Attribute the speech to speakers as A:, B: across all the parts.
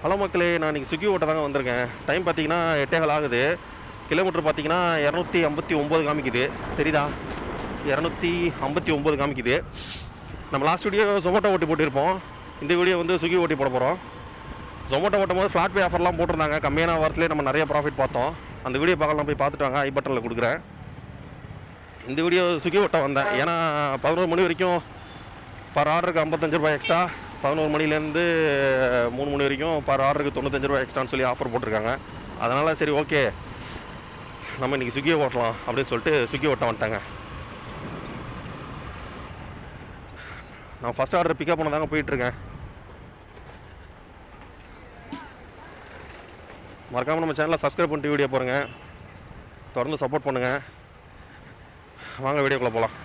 A: Hello மக்களே, நான் இன்றைக்கி ஸ்விக்கி ஓட்ட தாங்க வந்திருக்கேன். டைம் பார்த்தீங்கன்னா 8:15 ஆகுது. கிலோமீட்டர் பார்த்தீங்கன்னா 259 காமிக்குது. தெரியுதா? 259 காமிக்குது. நம்ம லாஸ்ட் வீடியோ ஜொமேட்டோ ஓட்டி போட்டிருப்போம். இந்த வீடியோ வந்து ஸ்விக்கி ஓட்டி போட போகிறோம். ஜொமேட்டோ ஓட்டும் போது ஃப்ளாட் பே ஆஃபர்லாம் போட்டிருந்தாங்க. கம்மியான வாரத்துலேயே நம்ம நிறைய ப்ராஃபிட் பார்த்தோம். அந்த வீடியோ பார்க்கலாம், போய் பார்த்துட்டு வாங்க. ஐ பட்டனில் கொடுக்குறேன். இந்த வீடியோ ஸ்விக்கி ஓட்ட வந்தேன். ஏன்னா 11 மணி வரைக்கும் பர் ஆர்டருக்கு 55 ரூபாய் எக்ஸ்ட்ரா, 11 மணிலேருந்து 3 மணி வரைக்கும் பர் ஆர்டருக்கு 95 ரூபாய் எக்ஸ்ட்ரான்னு சொல்லி ஆஃபர் போட்டிருக்காங்க. அதனால் சரி ஓகே, நம்ம இன்றைக்கி ஸ்விக்கியை ஓட்டலாம் அப்படின்னு சொல்லிட்டு ஸ்விக்கி ஓட்ட வந்துட்டாங்க. நான் ஃபஸ்ட் ஆர்டர் பிக்கப் பண்ண தாங்க போயிட்டுருக்கேன். மறக்காமல் நம்ம சேனலை சப்ஸ்கிரைப் பண்ணிட்டு வீடியோ போடுங்க. தொடர்ந்து சப்போர்ட் பண்ணுங்கள். வாங்க வீடியோக்குள்ளே போகலாம்.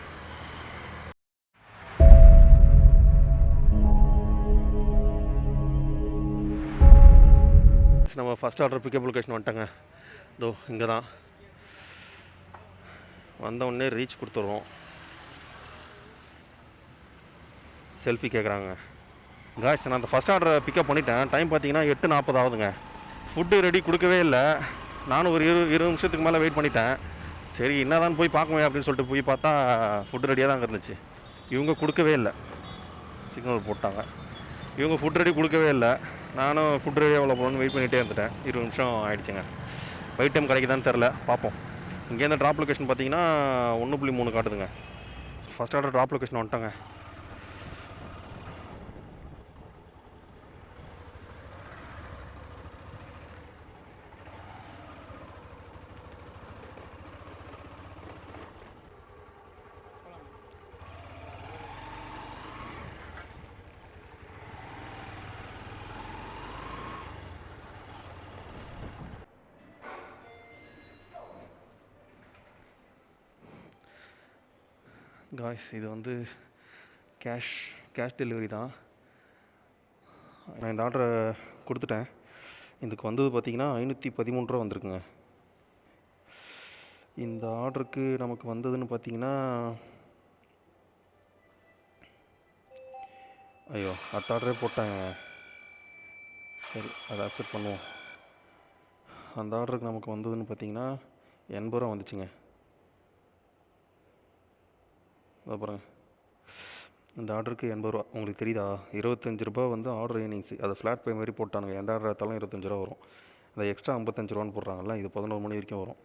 A: நம்ம ஃபஸ்ட் ஆர்டர் பிக்கப் லொக்கேஷன் வந்துட்டாங்க. இதோ இங்கே தான். வந்தவுடனே ரீச் கொடுத்துட்றோம். செல்ஃபி கேட்குறாங்க. காய்ஸ், நான் அந்த ஃபஸ்ட் ஆர்டரை பிக்கப் பண்ணிட்டேன். டைம் பார்த்தீங்கன்னா 8:40 ஆகுதுங்க. ஃபுட்டு ரெடி கொடுக்கவே இல்லை. நானும் ஒரு 20 நிமிஷத்துக்கு மேலே வெயிட் பண்ணிட்டேன். சரி என்ன தான் போய் பார்க்குவேன் அப்படின்னு சொல்லிட்டு போய் பார்த்தா ஃபுட்டு ரெடியாக தான் இருந்துச்சு. இவங்க கொடுக்கவே இல்லை. சிக்னல் போட்டாங்க. இவங்க ஃபுட் ரெடி கொடுக்கவே இல்லை. நானும் ஃபுட் ரெடி எவ்வளோ போகணுன்னு வெயிட் பண்ணிகிட்டே இருந்துட்டேன். 20 நிமிஷம் ஆகிடுச்சுங்க. வெயிட் டைம் கிடைக்குதான்னு தெரில, பார்ப்போம். இங்கேருந்து ட்ராப் லொக்கேஷன் பார்த்தீங்கன்னா 1.3 காட்டுதுங்க. ஃபஸ்ட் ஆர்டர் ட்ராப் லொக்கேஷன் வந்துட்டாங்க. காய்ஸ், இது வந்து கேஷ் டெலிவரி தான். நான் இந்த ஆர்டரை கொடுத்துட்டேன். இதுக்கு வந்தது பார்த்திங்கன்னா 513 ரூபா வந்திருக்குங்க. இந்த ஆர்டருக்கு நமக்கு வந்ததுன்னு பார்த்திங்கன்னா, ஐயோ அடுத்த ஆர்டரே போட்டாங்க. சரி, அதை அக்செப்ட் பண்ணுவோம். அந்த ஆர்டருக்கு நமக்கு வந்ததுன்னு பார்த்திங்கன்னா 80 ரூபா வந்துச்சுங்க. அப்புறம் இந்த ஆர்டருக்கு 80 ரூபா. உங்களுக்கு தெரியுதா? 25 ரூபா வந்து ஆர்டர் ஏர்னிங்ஸு. அதை ஃப்ளாட் பே மாதிரி போட்டானுங்க. எந்த ஆர்டர் எடுத்தாலும் 25 ரூபா வரும். அந்த எக்ஸ்ட்ரா 55 ரூபான்னு போடுறாங்கல்ல, இது 11 மணி வரைக்கும் வரும்.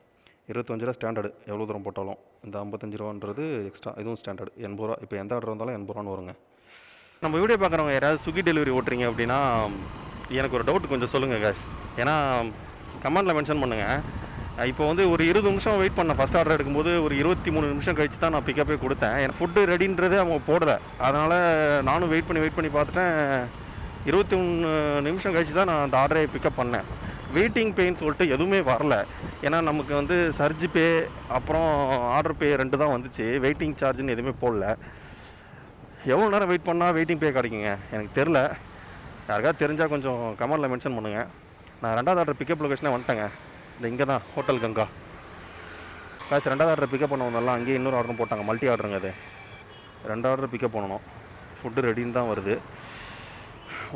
A: 25 ரூபா ஸ்டாண்டர்டு, எவ்வளோ தூரம் போட்டாலும். இந்த 55 ரூபான்றது எக்ஸ்ட்ரா, இதுவும் ஸ்டாண்டர்டு 80 ரூபா. இப்போ எந்த ஆர்டர் வந்தாலும் 80 ரூபான்னு வருங்க. நம்ம வீடியோ பார்க்குறவங்க யாராவது ஸ்விக்கி டெலிவரி ஓட்டுறீங்க அப்படின்னா எனக்கு ஒரு டவுட் கொஞ்சம் சொல்லுங்கள் காய்ஸ். ஏன்னா கமெண்டில் மென்ஷன் பண்ணுங்கள். இப்போ வந்து ஒரு 20 நிமிஷம் வெயிட் பண்ணேன். ஃபஸ்ட் ஆர்டர் எடுக்கும்போது ஒரு 23 நிமிஷம் கழிச்சு தான் நான் பிக்கப்பே கொடுத்தேன். எனக்கு ஃபுட்டு ரெடின்றது அவங்க போடலை. அதனால் நானும் வெயிட் பண்ணி பார்த்துட்டேன். 21 நிமிஷம் கழிச்சு தான் நான் அந்த ஆர்டரை பிக்கப் பண்ணேன். வெயிட்டிங் பேன்னு சொல்லிட்டு எதுவுமே வரல. ஏன்னா நமக்கு வந்து சர்ஜ் பே அப்புறம் ஆர்டர் பே 2 தான் வந்துச்சு. வெயிட்டிங் சார்ஜுன்னு எதுவுமே போடல. எவ்வளோ நேரம் வெயிட் பண்ணால் வெயிட்டிங் பே கிடைக்குங்க எனக்கு தெரில. யாருக்காவது தெரிஞ்சால் கொஞ்சம் கமெண்டில் மென்ஷன் பண்ணுங்கள். நான் 2வது ஆர்டர் பிக்கப் லொக்கேஷனே வந்துட்டேங்க. இந்த இங்கே தான் ஹோட்டல் கங்கா. காசு 2வது ஆர்டர் பிக்கப் பண்ண வந்தாலும் அங்கேயே இன்னொரு ஆர்டரும் போட்டாங்க. மல்டி ஆர்டருங்க அது. 2 ஆர்டர் பிக்கப் பண்ணணும். ஃபுட்டு ரெடின்னு தான் வருது.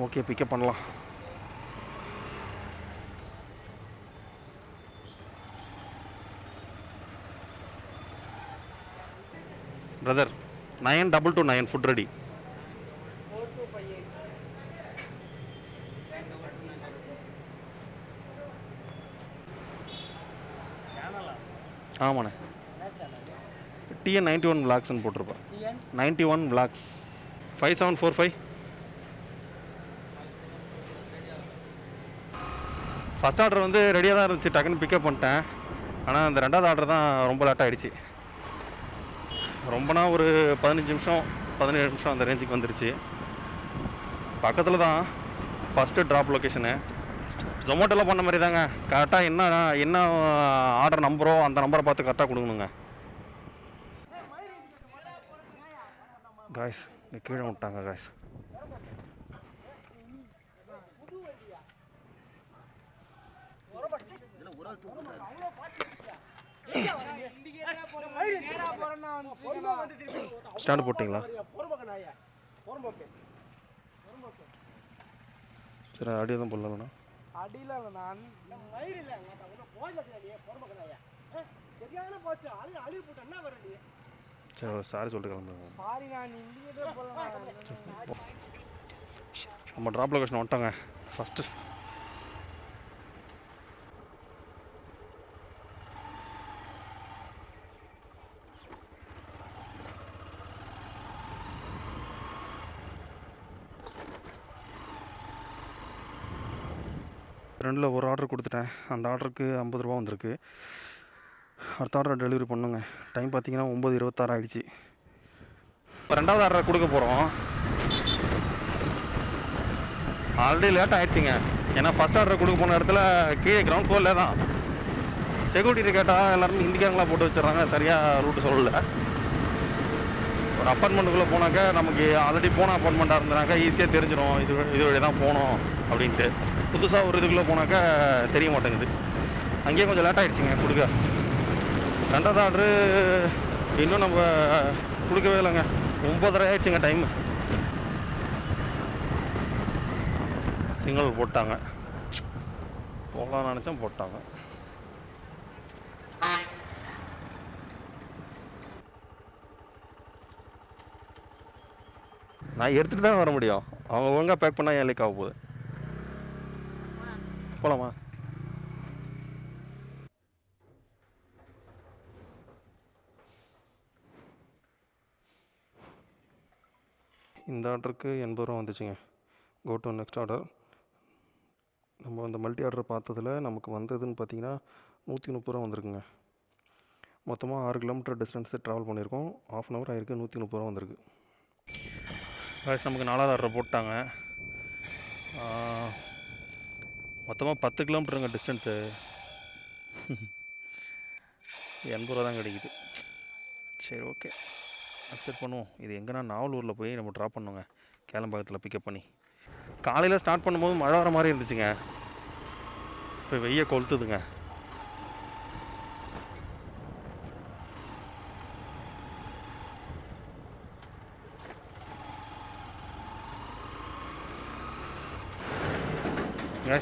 A: ஓகே, பிக்கப் பண்ணலாம். Brother 9229 food ready. ஆமாண்ணே. TN 91 விளாக்ஸ்ன்னு போட்டிருப்பேன். 91 விளாக்ஸ் 5745. ஃபஸ்ட் ஆர்டர் வந்து ரெடியாக தான் இருந்துச்சு. டக்குன்னு பிக்கப் பண்ணிட்டேன். ஆனால் அந்த 2வது ஆர்டர் தான் ரொம்ப லேட் ஆகிடுச்சு. ரொம்பனா ஒரு 15 நிமிஷம் 17 நிமிஷம் அந்த ரேஞ்சுக்கு வந்துருச்சு. பக்கத்தில் தான் ஃபஸ்ட்டு ட்ராப் லொக்கேஷனு. ஜொமேட்டோவில் பண்ண மாதிரி தாங்க. கரெக்டாக என்ன ஆர்டர் நம்பரோ அந்த நம்பரை பார்த்து கரெக்டாக கொடுக்கணுங்க. காய்ஸ், கீழே விட்டாங்க காய்ஸ். ஸ்டாண்ட் போட்டிங்களா? சரி அடியே தான் போடலண்ணா.
B: அடியில் நான் மயிர் இல்லை சரியான போச்சு அழிவு போட்டு என்ன வரடி.
A: சரி சாரி சொல்லிட்டு கிளம்புங்க.
B: சாரி நான் இந்தியே போகலாம்.
A: நம்ம ட்ராப் லொகேஷன் வந்துட்டோங்க. ஃபஸ்ட்டு ரெண்டில் ஒரு ஆர்டர் கொடுத்துட்டேன். அந்த ஆர்டருக்கு 50 ரூபா வந்திருக்கு. அடுத்த ஆர்டர் டெலிவரி பண்ணுங்க. டைம் பார்த்தீங்கன்னா 9:26 ஆகிடுச்சு. இப்போ ரெண்டாவது ஆர்டர் கொடுக்க போகிறோம். ஆல்ரெடி லேட் ஆகிடுச்சிங்க. ஏன்னா ஃபஸ்ட் ஆர்டர் கொடுக்க போன இடத்துல கீழே கிரவுண்ட் ஃப்ளோரில் தான் செக்யூரிட்டி கேட்டால் எல்லாருமே ஹிந்திக்காரங்களாக போட்டு வச்சிடறாங்க. சரியாக ரூட்டு சொல்லலை. ஒரு அப்பார்ட்மெண்ட்டுக்குள்ளே போனாக்கா நமக்கு ஆல்ரெடி போன அப்பார்ட்மெண்ட்டாக இருந்தனாக்கா ஈஸியாக தெரிஞ்சிடும் இது வழி தான் போகணும் அப்படின்ட்டு. புதுசாக ஒரு இதுக்குள்ளே போனாக்கா தெரிய மாட்டேங்குது. அங்கேயே கொஞ்சம் லேட் ஆகிடுச்சிங்க கொடுக்க. ரெண்டாவது ஆர்டரு இன்னும் நம்ம கொடுக்கவே இல்லைங்க. 9:30 ஆகிடுச்சிங்க டைமு. சிக்னல் போட்டாங்க. போகலான்னு நினச்சேன், போட்டாங்க. நான் எடுத்துகிட்டு தான் வர முடியும். அவங்க ஒழுங்காக பேக் பண்ணால் ஏன் லீக் ஆக போகுது. போகலாமா? இந்த ஆர்டருக்கு 80 ரூபா வந்துச்சுங்க. Go to next order. நம்ம அந்த மல்டி ஆர்டர் பார்த்ததில் நமக்கு வந்ததுன்னு பார்த்தீங்கன்னா 130 ரூபா வந்திருக்குங்க. மொத்தமாக 6 கிலோமீட்டர் டிஸ்டன்ஸு ட்ராவல் பண்ணியிருக்கோம். 1/2 அன் ஹவர் ஆகிருக்கு. 130 ரூபா வந்திருக்கு. நமக்கு 4வது ஆர்டர் போட்டாங்க. மொத்தமாக 10 கிலோமீட்டருங்க டிஸ்டன்ஸு. 80 ரூபா தான் கிடைக்குது. சரி, ஓகே, அக்செப்ட் பண்ணுவோம். இது எங்கன்னா நாவலூரில் போய் நம்ம ட்ராப் பண்ணுவோங்க. கேளம்பாக்கத்தில் பிக்கப் பண்ணி. காலையில் ஸ்டார்ட் பண்ணும்போது மழை வர மாதிரி இருந்துச்சுங்க. இப்போ வெய்ய கொளுத்துதுங்க.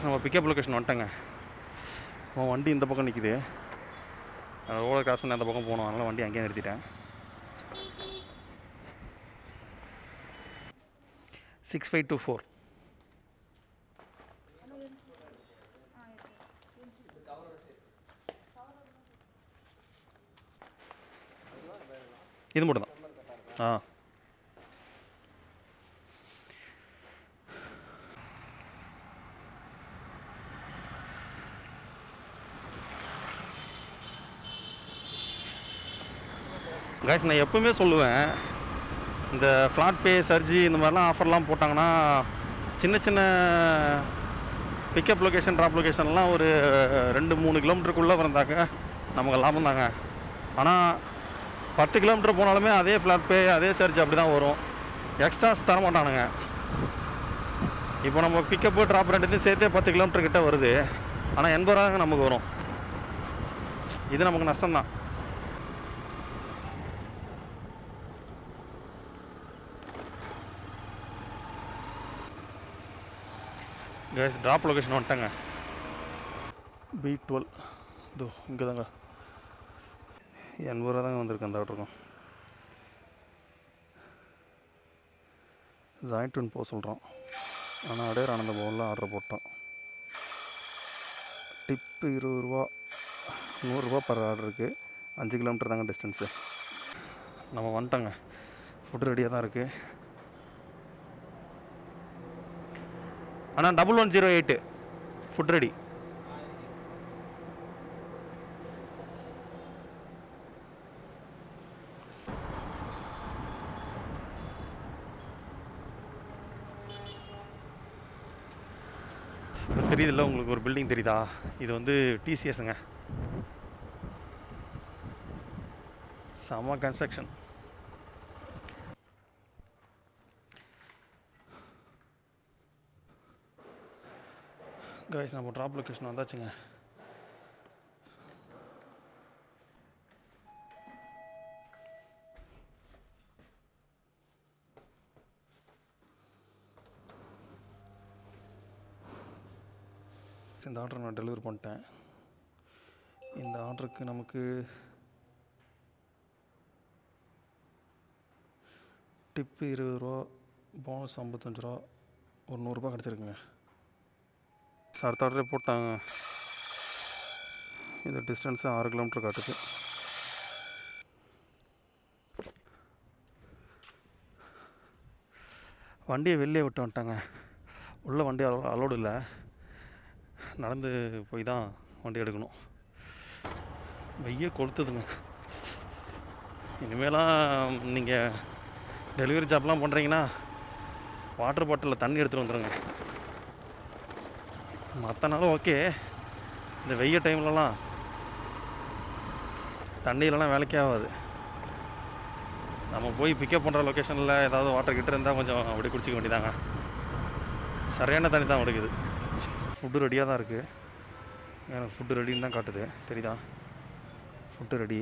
A: நம்ம பிக்கப் லொக்கேஷன் வந்துட்டேங்க. வண்டி இந்த பக்கம் நிற்கிது. ரோட கிராஸ் பண்ணி அந்த பக்கம் போகணும். அதனால் வண்டி அங்கேயே நிறுத்திட்டேன். 6524. இது மட்டும் தான். கைஸ், நான் எப்பவுமே சொல்லுவேன், இந்த ஃப்ளாட் பே, சர்ஜி இந்த மாதிரிலாம் ஆஃபர்லாம் போட்டாங்கன்னா சின்ன சின்ன பிக்கப் லொக்கேஷன், ட்ராப் லொக்கேஷன்லாம் ஒரு 2-3 கிலோமீட்டருக்குள்ளே வந்தாக்க நமக்கு லாபம் தாங்க. ஆனால் 10 கிலோமீட்டர் போனாலுமே அதே ஃப்ளாட் பே, அதே சர்ஜ் அப்படி தான் வரும். எக்ஸ்ட்ராஸ் தர மாட்டானுங்க. இப்போ நம்ம பிக்கப்பு ட்ராப் ரெண்டுத்தையும் சேர்த்தே 10 கிலோமீட்டர் கிட்ட வருது. ஆனால் 80 ரூபாங்க நமக்கு வரும். இது நமக்கு நஷ்டம்தான். கைஸ், ட்ராப் லொக்கேஷன் வந்துட்டேங்க. B12 இதோ இங்கே தாங்க. 80 ரூபா தாங்க வந்திருக்கு அந்த ஆர்டருக்கும். ஜாயிண்ட் போக சொல்கிறோம். ஆனால் அடையார் ஆனந்த பவனில் ஆர்டர் போட்டோம். டிப்பு 20 ரூபா. 100 ரூபா பர் ஆர்டருக்கு. 5 கிலோமீட்டர் தாங்க டிஸ்டன்ஸு. நம்ம வந்துட்டோங்க. ஃபுட்டு ரெடியாக தான் இருக்குது. ஆனால் 1108 ஃபுட் ரெடி. தெரியுதுல்ல உங்களுக்கு, ஒரு பில்டிங் தெரியுதா? இது வந்து டிசிஎஸ்ங்க. செம கன்ஸ்ட்ரக்ஷன். கைஸ், நம்ம ட்ராப் லொக்கேஷன் வந்தாச்சுங்க. இந்த ஆர்டரை நான் டெலிவரி பண்ணிட்டேன். இந்த ஆர்டருக்கு நமக்கு டிப்பு 20 ரூபா, போனஸ் 55 ரூபா, ஒரு 100 ரூபா கிடச்சிருக்குங்க. அடுத்த ஆர்டரே போட்டாங்க. இது டிஸ்டன்ஸு 6 கிலோமீட்டர் காட்டுது. வண்டியை வெளியே விட்டு வந்துட்டாங்க. உள்ளே வண்டி அலோடு இல்லை. நடந்து போய் தான் வண்டி எடுக்கணும். வெய்ய கொளுத்துதுங்க. இனிமேலாம் நீங்கள் டெலிவரி ஜாப்லாம் பண்ணுறீங்கன்னா வாட்டர் பாட்டிலில் தண்ணி எடுத்துகிட்டு வந்துடுங்க. மற்ற நாளும் ஓகே, இந்த வெய்ய டைம்லலாம் தண்ணியிலலாம் வேலைக்கே ஆகாது. நம்ம போய் பிக்கப் பண்ணுற லொக்கேஷனில் ஏதாவது வாட்டர் கிட்ட இருந்தால் கொஞ்சம் அப்படி குடிச்சிக்க வேண்டியதாங்க. சரியான தண்ணி தான் எடுக்குது. ஃபுட்டு ரெடியாக தான் இருக்குது. எனக்கு ஃபுட்டு ரெடின்னு தான் காட்டுது, தெரியுதா? Food ready.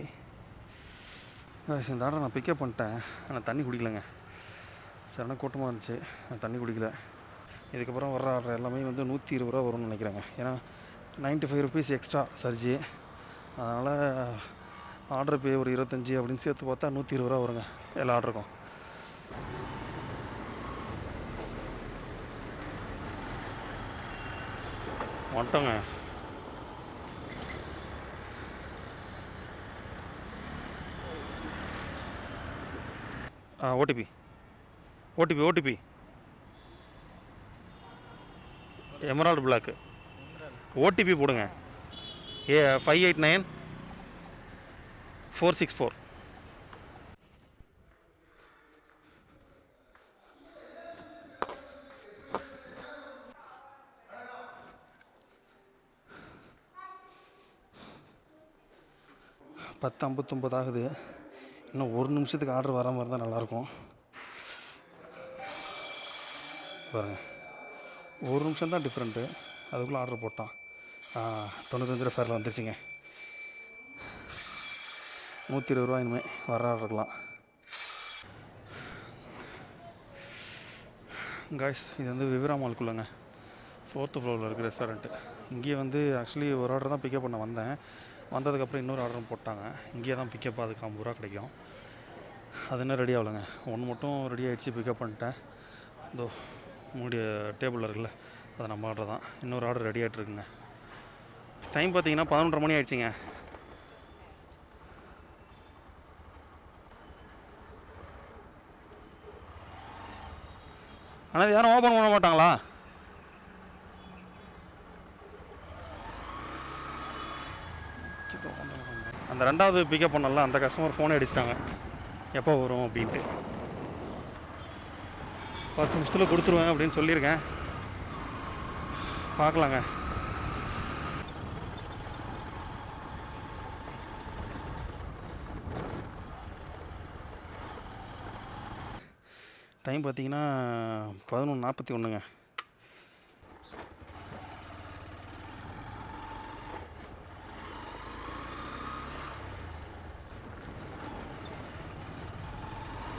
A: இந்த ஆர்டர் நான் பிக்கப் பண்ணிட்டேன். ஆனால் தண்ணி குடிக்கலைங்க. சரியான கூட்டமாக இருந்துச்சு, நான் தண்ணி குடிக்கல. இதுக்கப்புறம் வர்ற ஆர்டர் எல்லாமே வந்து 120 ரூபா வரும்னு நினைக்கிறேங்க. ஏன்னா 95 ருபீஸ் எக்ஸ்ட்ரா சர்ஜி. அதனால் ஆர்டர் பே ஒரு 25 அப்படின்னு சேர்த்து பார்த்தா 120 ரூபா வருங்க எல்லா ஆர்டருக்கும். வந்துட்டோங்க. OTP OTP OTP emerald block OTP போடுங்க. 589464. பத்து 59 ஆகுது. இன்னும் ஒரு நிமிஷத்துக்கு ஆர்டர் வராமல் இருந்தால் நல்லாயிருக்கும். பாருங்க, ஒரு நிமிஷம் தான் டிஃப்ரெண்ட்டு. அதுக்குள்ளே ஆர்டர் போட்டான். 95 ரூபா ஃபேரில் வந்துருச்சுங்க. 120 ரூபா இனிமேல் வர ஆர்டருக்கலாம். காய்ஸ், இது வந்து விவிரா மால்குள்ளேங்க, 4th ஃப்ளோரில் இருக்கிற ரெஸ்டாரண்ட்டு. இங்கேயே வந்து ஆக்சுவலி ஒரு ஆர்டர் தான் பிக்கப் பண்ண வந்தேன். வந்ததுக்கப்புறம் இன்னொரு ஆர்டரும் போட்டாங்க. இங்கேயே தான் பிக்கப், அதுக்கு 50 ரூபா கிடைக்கும். அது இன்னும் ரெடி ஆகலைங்க. ஒன்று மட்டும் ரெடி ஆகிடுச்சு, பிக்கப் பண்ணிட்டேன். இதோ மூடிய டேபிளில் இருக்குல்ல, அது நம்ம ஆர்டர் தான். இன்னொரு ஆர்டர் ரெடி ஆகிட்ருக்குங்க. டைம் பார்த்தீங்கன்னா 11:30 மணி ஆகிடுச்சிங்க. ஆனால் இது யாரும் ஓப்பன் பண்ண மாட்டாங்களா? அந்த ரெண்டாவது பிக்கப் பண்ணல, அந்த கஸ்டமர் ஃபோனே அடிச்சிட்டாங்க எப்போ வரும் அப்படின்ட்டு. 10 நிமிஷத்தில் கொடுத்துருவேன் அப்படின்னு சொல்லியிருக்கேன். பார்க்கலாங்க. டைம் பார்த்தீங்கன்னா 11:41ங்க.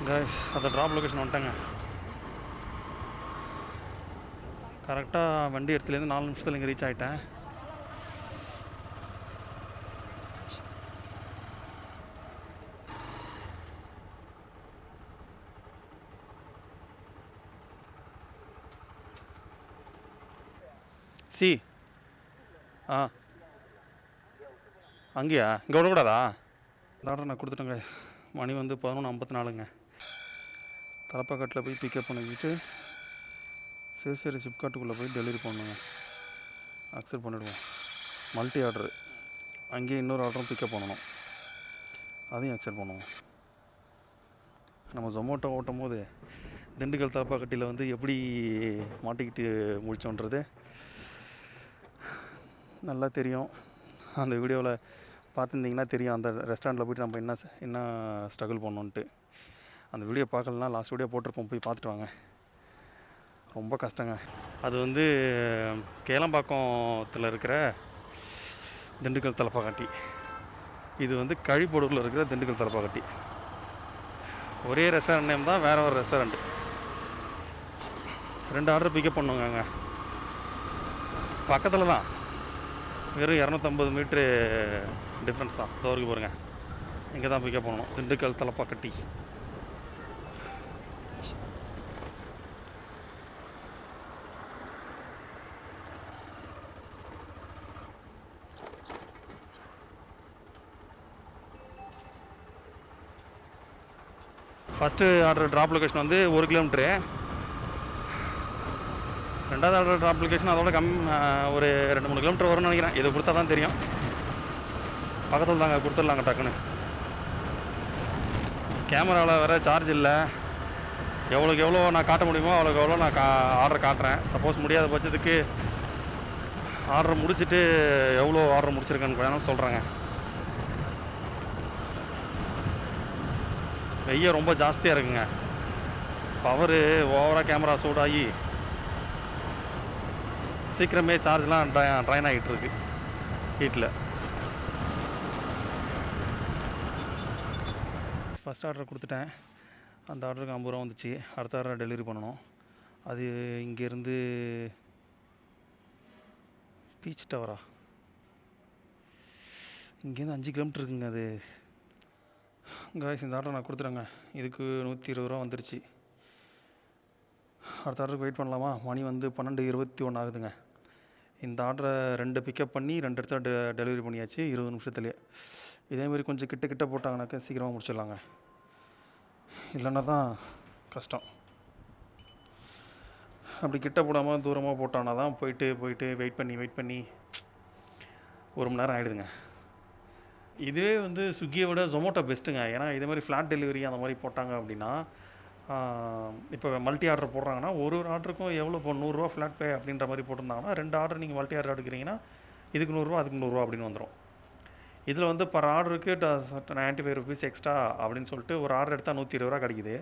A: கைஸ், அதை ட்ராப் லொக்கேஷன் வந்துட்டாங்க. கரெக்டாக வண்டி இடத்துலேருந்து 4 நிமிஷத்தில் இங்கே ரீச் ஆகிட்டேன். சி அங்கேயா? இங்கே விடக்கூடாதா? இந்த ஆர்டர் நான் கொடுத்துட்டேங்க. மணி வந்து 11:54ங்க. தலப்பாக்கட்டில் போய் பிக்கப் பண்ணிக்கிட்டு சிவசேரி சிப்காட்டுக்குள்ளே போய் டெலிவரி பண்ணுங்க. அக்செப்ட் பண்ணிவிடுவோம். Multi order. அங்கேயே இன்னொரு ஆர்டரும் பிக்கப் பண்ணணும், அதையும் அக்செப்ட் பண்ணுவோம். நம்ம ஜொமேட்டோ ஓட்டும் போது திண்டுக்கல் தலப்பாக்கட்டியில் வந்து எப்படி மாட்டிக்கிட்டு முடிச்சோன்றது நல்லா தெரியும். அந்த வீடியோவில் பார்த்துருந்தீங்கன்னா தெரியும், அந்த ரெஸ்டாரண்ட்டில் போய்ட்டு நம்ம என்ன ஸ்ட்ரகிள் பண்ணோன்ட்டு. அந்த வீடியோ பார்க்கலன்னா லாஸ்ட் வீடியோ போட்டிருப்போம், போய் பார்த்துட்டு வாங்க. ரொம்ப கஷ்டங்க. அது வந்து கேளம்பாக்கத்தில் இருக்கிற திண்டுக்கல் தலப்பாக்கட்டி. இது வந்து கழிப்பொடுக்கில் இருக்கிற திண்டுக்கல் தலப்பாக்கட்டி. ஒரே ரெஸ்டாரண்ட் நேம் தான், வேறு ஒரு ரெஸ்டாரண்ட்டு. 2 ஆர்டர் பிக்கப் பண்ணுவாங்க. பக்கத்தில் தான், வெறும் 250 மீட்ரு டிஃப்ரென்ஸ் தான். தோருக்கு பாருங்க, இங்கே தான் பிக்கப் பண்ணணும். Dindigul Thalappakatti. First order drop location வந்து 1 கிலோமீட்ரு. ரெண்டாவது ஆர்டர் ட்ராப் லொக்கேஷன் அதோட ஒரு 2-3 கிலோமீட்டர் வரும்னு நினைக்கிறேன். இதை கொடுத்தா தான் தெரியும். பக்கத்தில் தாங்க, கொடுத்துடலாங்க டக்குன்னு. கேமராவில் வேறு சார்ஜ் இல்லை. எவ்வளோக்கு எவ்வளோ நான் காட்ட முடியுமோ அவ்வளோக்கு எவ்வளோ நான் ஆர்டர் காட்டுறேன். சப்போஸ் முடியாத பட்சத்துக்கு ஆர்டர் முடிச்சுட்டு எவ்வளோ ஆர்டர் முடிச்சிருக்கேன்னு வேணாலும் சொல்கிறேங்க. வெய்ய ரொம்ப ஜாஸ்தியாக இருக்குங்க. பவரு ஓவராக கேமரா சூடாகி சீக்கிரமே சார்ஜ்லாம் ட்ரைன் ஆகிட்டு இருக்கு ஹீட்டில். ஃபஸ்ட் ஆர்டர் கொடுத்துட்டேன். அந்த ஆர்டருக்கு 50 ரூபா வந்துச்சு. அடுத்த ஆர்டர் டெலிவரி பண்ணணும். அது இங்கேருந்து பீச் டவரா, இங்கேருந்து 5 கிலோமீட்டர் இருக்குங்க அது. காய்ஸ், இந்த ஆர்டர் நான் கொடுத்துட்டேங்க. இதுக்கு 120 ரூபா வந்துருச்சு. அடுத்த ஆர்டருக்கு வெயிட் பண்ணலாமா? மணி வந்து 12:21 ஆகுதுங்க. இந்த ஆர்டரை 2 பிக்கப் பண்ணி 2 இடத்துல டெலிவரி பண்ணியாச்சு 20 நிமிஷத்துலேயே. இதேமாதிரி கொஞ்சம் கிட்ட கிட்ட போட்டாங்கனாக்கா சீக்கிரமாக முடிச்சிடலாங்க. இல்லைன்னா தான் கஷ்டம். அப்படி கிட்ட போடாமல் தூரமாக போட்டானா தான் போயிட்டு வெயிட் பண்ணி 1 மணி நேரம் ஆகிடுதுங்க. இதுவே வந்து ஸ்விக்கியை விட ஜொமேட்டோ பெஸ்ட்டுங்க. ஏன்னா இதே மாதிரி ஃப்ளாட் டெலிவரி அந்த மாதிரி போட்டாங்க அப்படின்னா, இப்போ மல்டி ஆர்டர் போடுறாங்கன்னா ஒரு ஆர்டருக்கும் எவ்வளோ இப்போ 100 ரூபா ஃப்ளாட் பே அப்படின்ற மாதிரி போட்டிருந்தாங்கன்னா 2 ஆர்டர் நீங்கள் மல்டி ஆர்டர் எடுக்கிறீங்கன்னா இதுக்கு 100 ரூபா அதுக்கு 100 ரூபா அப்படின்னு வந்துடும். இதில் வந்து பர் ஆர்டருக்கு 95 ருபீஸ் எக்ஸ்ட்ரா அப்படின்னு சொல்லிட்டு ஒரு ஆர்டர் எடுத்தால் 120 ரூபா கிடைக்குது.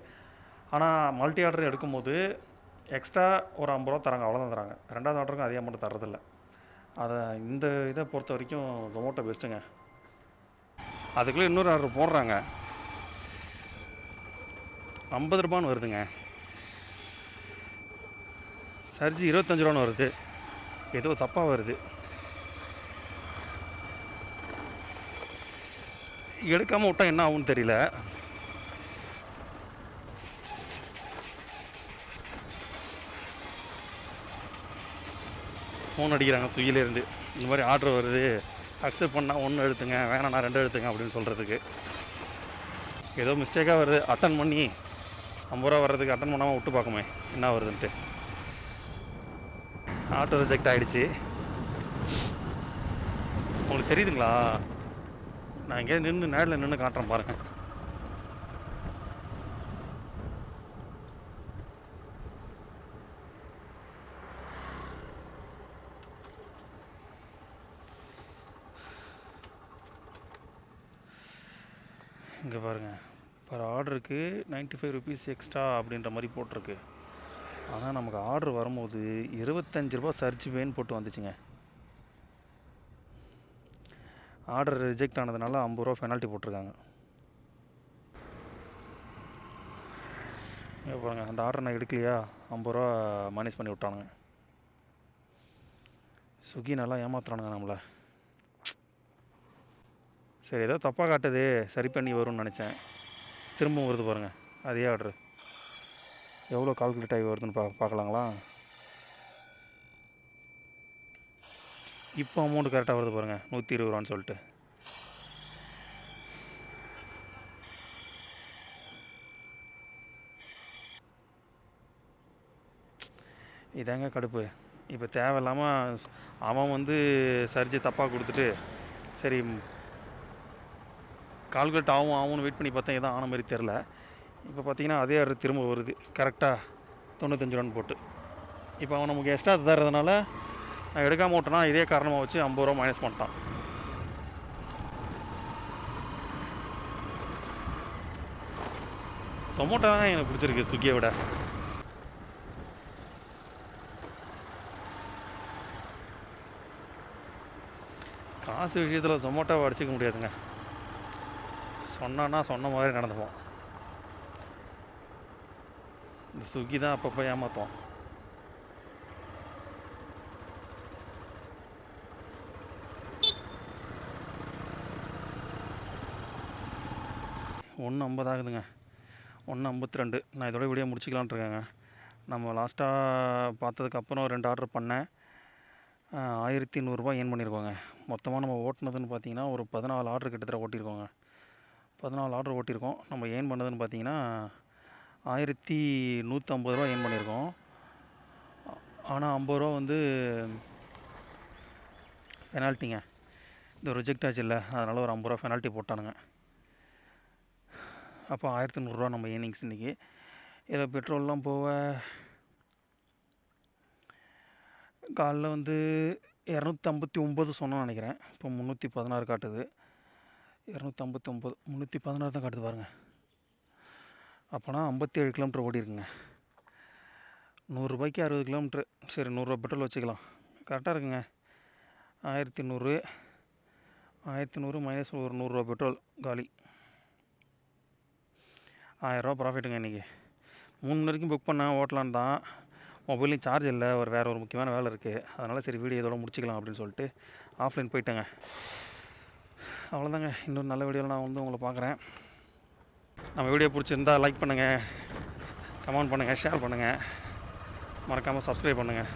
A: ஆனால் மல்டி ஆர்டர் எடுக்கும்போது எக்ஸ்ட்ரா ஒரு 50 ரூபா தராங்க, அவ்வளோதான் தராங்க. ரெண்டாவது ஆர்டருக்கும் அதே அமௌண்ட் தரதில்லை. அதை இந்த இதை பொறுத்த வரைக்கும் ஜொமேட்டோ பெஸ்ட்டுங்க. அதுக்குள்ளே இன்னொரு ஆர்டர் போடுறாங்க, 50 ரூபான்னு வருதுங்க. சர்ஜி 25 ரூபான்னு வருது. ஏதோ தப்பாக வருது. எடுக்காமல் விட்டா என்ன ஆகும்னு தெரியல. ஃபோன் அடிக்கிறாங்க ஸ்விக்கிலேருந்து. இந்த மாதிரி ஆர்டர் வருது, அக்செப்ட் பண்ணால் 1 எடுத்துங்க, வேணாண்ணா 2 எடுத்துங்க அப்படின்னு சொல்கிறதுக்கு. ஏதோ மிஸ்டேக்காக வருது. அட்டன் பண்ணி 50 ரூபா வர்றதுக்கு அட்டன் பண்ணாமல் விட்டு பார்க்குமே என்ன வருதுன்ட்டு. ஆட்டோ ரிஜெக்ட் ஆகிடுச்சு. உங்களுக்கு தெரியுதுங்களா? நான் எங்கேயாவது நேரில் நின்று காட்டுறேன் பாருங்கள். இங்கே பாருங்கள், பர் ஆர்டருக்கு 95 ருபீஸ் எக்ஸ்ட்ரா அப்படின்ற மாதிரி போட்டிருக்கு. ஆனால் நமக்கு ஆர்டர் வரும்போது 25 ரூபா சர்ஜ் பேன்னு போட்டு வந்துச்சுங்க. ஆர்டர் ரிஜெக்ட் ஆனதுனால 50 ரூபா பெனால்ட்டி போட்டிருக்காங்க. இங்கே பாருங்கள், அந்த ஆர்டர் நான் எடுக்கலையா, 50 ரூபா மைனஸ் பண்ணி விட்டானுங்க. ஸ்விக்கி நல்லா ஏமாத்துறானுங்க நம்மளை. சரி, ஏதோ தப்பாக காட்டுது, சரி பண்ணி வரும்னு நினச்சேன். திரும்பவும் வருது பாருங்கள் அதே ஆர்டர். எவ்வளோ கால்குலேட் ஆகி வருதுன்னு பார்க்கலாங்களா? இப்போ அமௌண்ட் கரெக்டாக வருது பாருங்கள், 120 ரூபான்னு சொல்லிட்டு. இதாங்க கடுப்பு. இப்போ தேவையில்லாமல் அவன் வந்து சர்ஜி தப்பாக கொடுத்துட்டு சரி கால்குலேட் ஆகும்னு வெயிட் பண்ணி பார்த்தேன், எதுவும் ஆன மாதிரி தெரில. இப்போ பார்த்தீங்கன்னா அதே ஆர்டர் திரும்ப வருது கரெக்டாக 95 ரூபான்னு போட்டு. இப்போ அவன் நமக்கு எக்ஸ்ட்ரா தர்றதுனால நான் எடுக்காமல் விட்டேன்னா இதே காரணமாக வச்சு 50 ரூபா மைனஸ் பண்ணிட்டான். சொமோட்டோ தான் எனக்கு பிடிச்சிருக்கு ஸ்விக்கியை விட. காசு விஷயத்தில் சொமோட்டோவை அடிச்சிக்க முடியாதுங்க. சொன்னான்னா சொன்ன மாதிரி நடந்துப்போம். இந்த ஸ்விக்கி தான் அப்பப்போ ஏமாற்றுவோம். 1:50 ஆகுதுங்க. 1:52. நான் இதோட வீடியோ முடிச்சிக்கலான்ட்டு இருக்கேங்க. நம்ம லாஸ்ட்டாக பார்த்ததுக்கப்புறம் 2 ஆர்டர் பண்ணேன். 1100 ஏர்ன் பண்ணியிருக்கோங்க. மொத்தமாக நம்ம ஓட்டுனதுன்னு பார்த்தீங்கன்னா ஒரு 14 ஆர்டர் கிட்டத்தட்ட ஓட்டியிருக்கோங்க. 14 ஆர்டர் ஓட்டியிருக்கோம். நம்ம ஏர்ன் பண்ணதுன்னு பார்த்தீங்கன்னா 1150 ஏர்ன் பண்ணியிருக்கோம். ஆனால் 50 வந்து பெனால்ட்டிங்க. இந்த ரிஜெக்ட் ஆச்சு இல்லை, அதனால் ஒரு 50 பெனால்ட்டி போட்டானுங்க. அப்போ 1100 நம்ம ஏர்னிங்ஸ் இன்றைக்கி. இதில் பெட்ரோல்லாம் போக காலைல வந்து 259 சொன்னோன்னு நினைக்கிறேன். இப்போ 316 காட்டுது. 259 316 தான் காட்டுது பாருங்கள். அப்போனா 57 கிலோமீட்டர் ஓடிருக்குங்க. 100 60 கிலோமீட்ரு. சரி, 100 பெட்ரோல் வச்சுக்கலாம். கரெக்டாக இருக்குங்க. 1100 மைனஸ் ஒரு 100 பெட்ரோல் காலி. 1000 ப்ராஃபிட்டுங்க இன்றைக்கி. 3 மணி வரைக்கும் புக் பண்ணேன் ஓட்டலான்னு தான். மொபைல்லையும் சார்ஜ் இல்லை, வேறு ஒரு முக்கியமான வேலை இருக்குது. அதனால் சரி வீடியோ இதோட முடிச்சிக்கலாம் அப்படின்னு சொல்லிட்டு ஆஃப்லைன் போயிட்டேங்க. அவ்வளோதாங்க. இன்னொரு நல்ல வீடியோவில் நான் வந்து உங்களை பார்க்குறேன். நம்ம வீடியோ பிடிச்சிருந்தா லைக் பண்ணுங்கள், கமெண்ட் பண்ணுங்கள், ஷேர் பண்ணுங்கள், மறக்காமல் சப்ஸ்கிரைப் பண்ணுங்கள்.